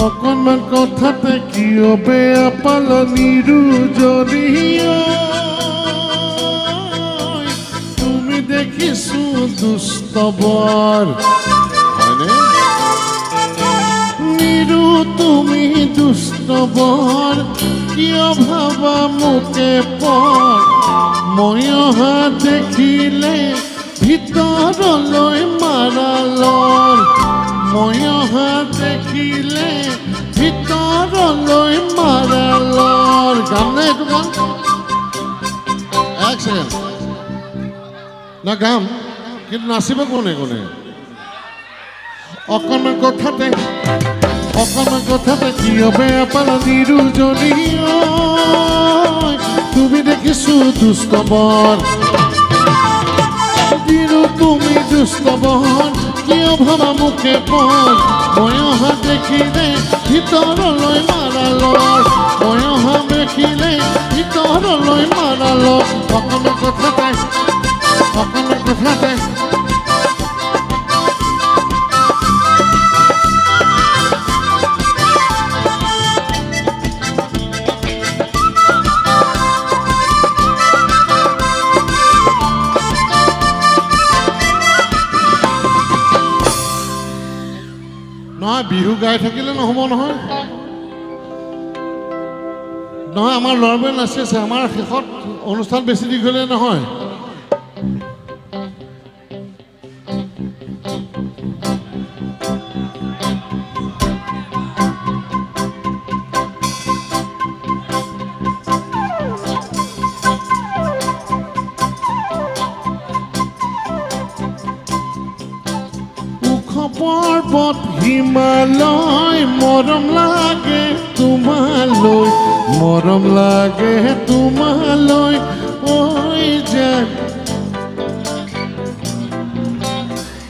অকণমান কথাতে কিয় বেয়া পালা নিৰুজনীয়া তুমি দেখিছো দুষ্ট বৰ নিৰু তুমি দুষ্ট বৰ কিয় ভাবা মোকে পৰ মই অহা দেখিলে ভিতৰলৈ মাৰালৰ মই অহা দেখিলে ভিতৰলৈ মাৰালৰ গান নে এইটো গান এক ছেকেণ্ড না গাম কিন্তু নাচিব কোনে কোনে অকণমান কথাতে কিয় বেয়া পালা নিৰুজনীয়া তুমি দেখিছো দুষ্ট বৰ নিৰু তুমি দুষ্ট বৰ কিয় ভাবা মোকে পৰ মই অহা দেখিলে ভিতৰলৈ মাৰালৰ মই অহা দেখিলে ভিতৰলৈ মাৰালৰ অকণমান কথাতে নহয় বিহু গাই থাকিলে নহ'ব নহয় নহয় আমাৰ ল'ৰাবোৰে নাচি আছে আমাৰ শেষত অনুষ্ঠান বেছি দীঘলীয়া নহয় পৰ্বত হিমালয় মৰম লাগে তোমালৈ ঐ জান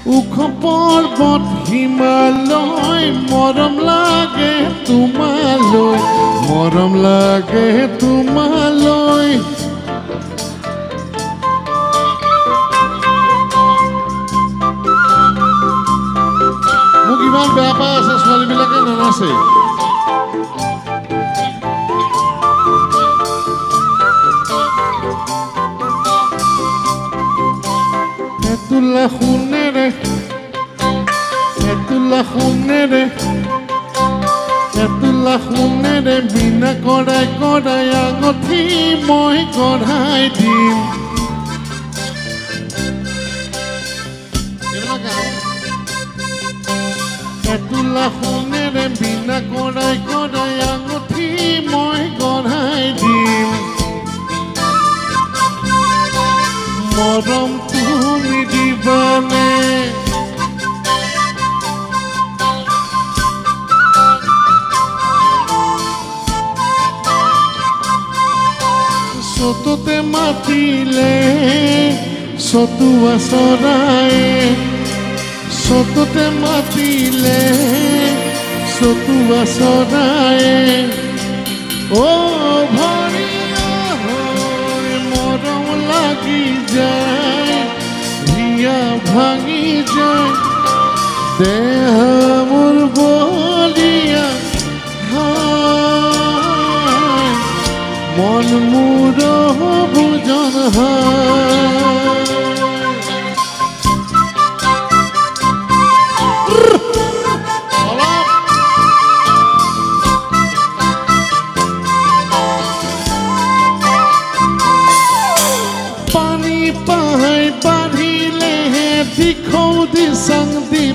ওখ পৰ্বত হিমালয় মৰম লাগে তোমালৈ ইমান বেয়া পাই আছে ছোৱালীবিলাকে নানাচে এতুলা শুনেৰে বিনা কৰাই আঙঠি মই কঢ়াই দিম এতুলা শুনেৰে বিনা কৰাই আঙঠি মই কঢ়াই দিম মৰম তুমি দিবানে চততে মাতিলে চতুৱা চৰায়ে চততে মাতিলে চতুৱা চৰায়ে ও ভৰিয়া হৈ মৰম লাগি যায় হিয়া ভাঙি যায় দেহ মোৰ বলিয়া মন মোৰ বুজন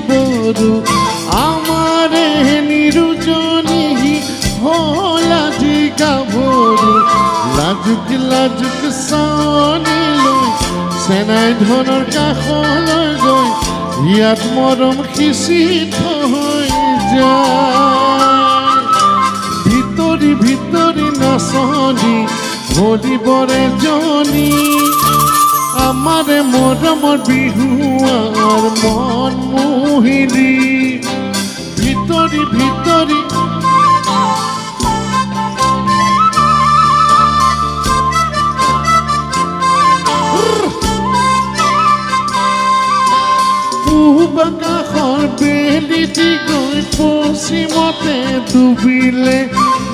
বৰু আমাৰে নিৰুজনী হলা যি গাভৰু লাজুক চানি লৈ চেনাই ধনৰ কাষলৈ গৈ ইয়াত মৰম সিঁচি থৈ যায় ভিতৰি নাচনি ভলিবৰে জনী আমাৰে মৰমৰ বিহুৱাৰ মন মোহিনী ভিতৰি আকাশৰ বেলিটি গৈ পশ্চিমতে ডুবিলে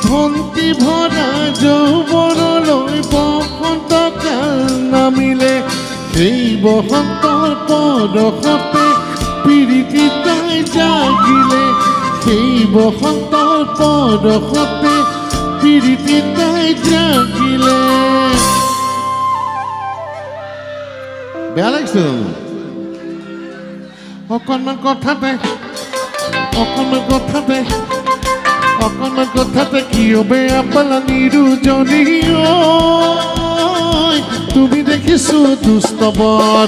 ভন্তি ভৰা যৌৱনলৈ বসন্ত কাল নামিলে সেই বসন্তৰ পৰশতে প্ৰীতি তাই জাগিলে সেই বসন্তৰ পৰশতে প্ৰীতি তাই জাগিলে বেয়া লাগিছে অকণমান কথাতে কিয় বেয়া পালা নিৰুজনী তুমি দেখিছো দুষ্ট বৰ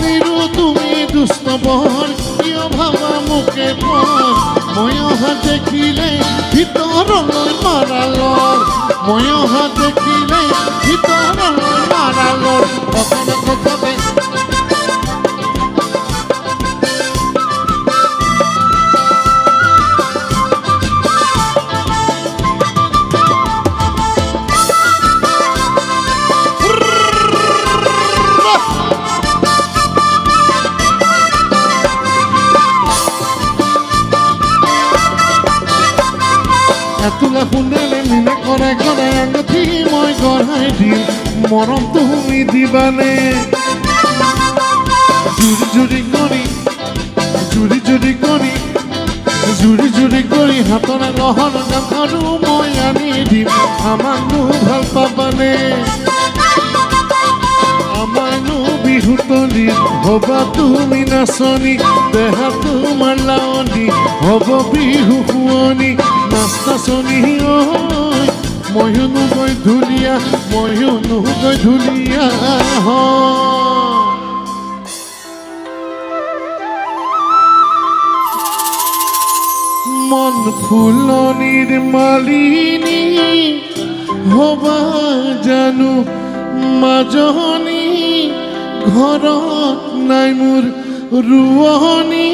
নিৰু তুমি দুষ্ট বৰ কিয় ভাবা মোকে পৰ মই অহা দেখিলে ভিতৰলৈ মাৰালৰ মই অহা দেখিলে ভিতৰলৈ মাৰালৰ অকণমান কথাতে তোলা শুনালে মিনে কৰে কৰে আঙঠি মই গঢ়াই দিম মৰম তুমি দিবানে জুৰি কৰি হাতৰে লহৰ গামখাৰু মই আনি দিম আমাকনো ভাল পাবানে আমাৰনো বিহুতলি হবা তুমি নাচনি দেহা তোমাৰ লাৱনি হব বিহু শুৱনি নাচ নাচনি ময়ো নগৈ ধুলীয়া মন ফুলনিৰ মালিনী হবা জানো মাজনী ঘৰত নাই মোৰ ৰোৱনী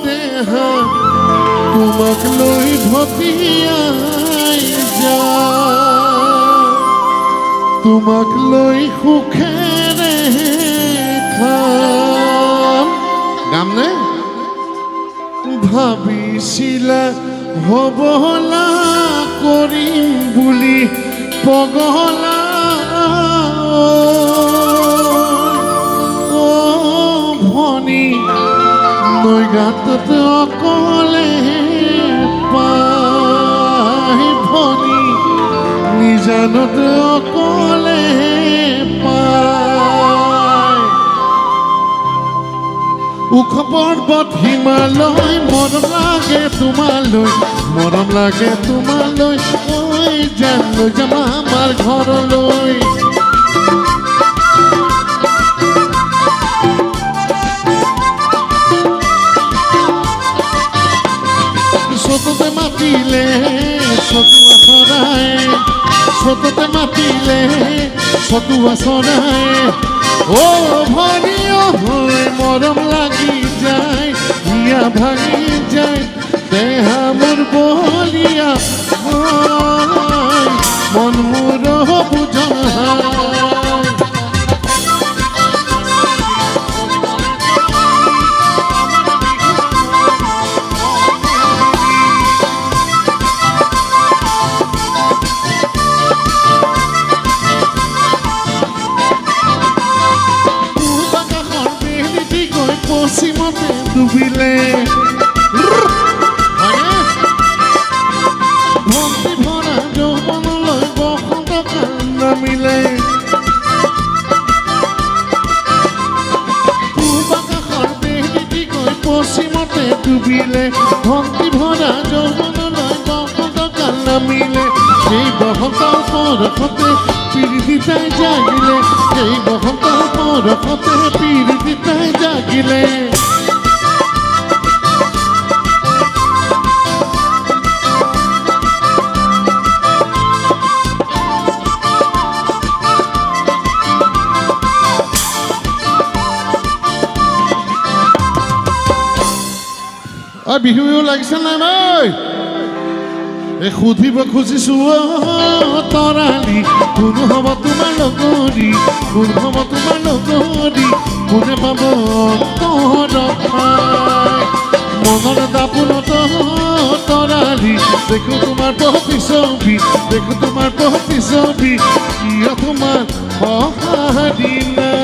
দেহা তোমাক লৈ ভটিয়াই যায় তোমাক লৈ সুখেৰে খাম গামনে ভাবিছিলা হবলা কৰিম বুলি পগলা ভনী নৈ গাঁতত অকলে পাই ভনী নিজানত অকলে পাই ওখ পৰ্বত হিমালয় মৰম লাগে তোমালৈ ঐ জান লৈ যাম আমাৰ ঘৰলৈ সততে মাতিলে চতুৱা চৰাই ও ভনী হৈ মৰম লাগি যায় হিয়া ভাঙি যায় দেহা মোৰ বলিয়া মন মোৰ বুঝায় পশ্চিমতে ডুবিলে ভন্তি ভৰা যৌৱনলৈ বসন্ত কাল নামিলে পূব আকাশৰ বেলিটি গৈ পশ্চিমতে ডুবিলে ভন্তি ভৰা যৌৱনলৈ বসন্ত কাল নামিলে সেই বসন্তৰ পৰশতে প্ৰীতি তাই জাগিলে সেই বসন্তৰ পৰশতে প্ৰীতি তাই জাগিলে বিহু লাগিছে নাই নাই সুধিব খুজিছো তৰালি কোন হব তোমাৰ লগৰী কোন হব তোমাৰ লগৰী কোনে পাব অন্তৰত ঠাই মনৰ দাপোনত তৰালি দেখো তোমাৰ প্ৰতিছবি দেখো তোমাৰ প্ৰতিছবি কিয় তোমাৰ সহাৰি নাই